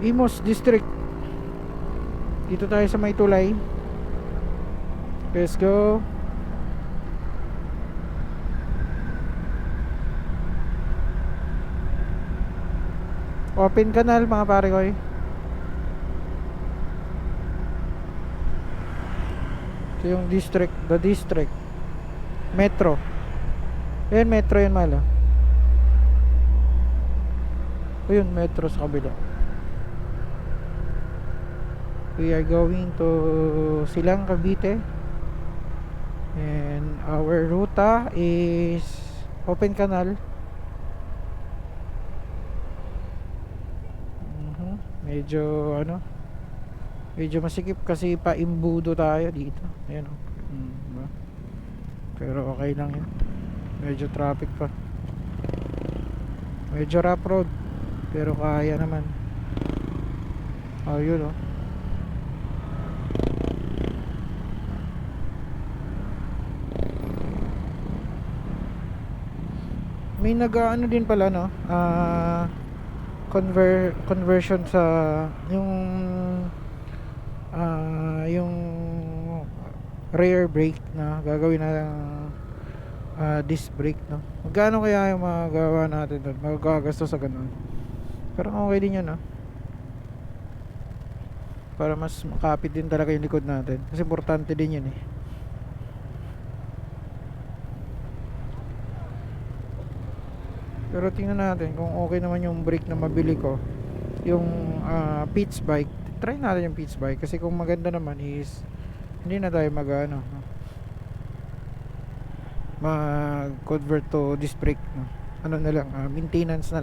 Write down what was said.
Imus District. Dito tayo sa may tulay. Let's go. Open canal mga pare ko. Ito yung district, the district. Metro. Ayan, metro yun malo. Ayun, metro sa kabila. We are going to Silang, Cavite. And our ruta is open canal. Medyo ano, medyo masikip kasi paimbudo tayo dito. Ayan o. Diba? Pero okay lang yun. Medyo traffic pa. Medyo rough road, pero kaya naman. Oh, yun o. May nag-ano din pala no, conversion sa yung rear brake na gagawin na disc brake no. Magkano kaya yung magagawa natin doon? Magagasto sa ganun. Pero okay din yun no. Para mas makapit din talaga yung likod natin. Kasi importante din yun eh. Pero tingnan natin kung okay naman yung brake na mabili ko. Yung Pitts bike. Try natin yung Pitts bike. Kasi kung maganda naman is hindi na tayo mag-convert to disc brake no? Ano na lang, maintenance na lang.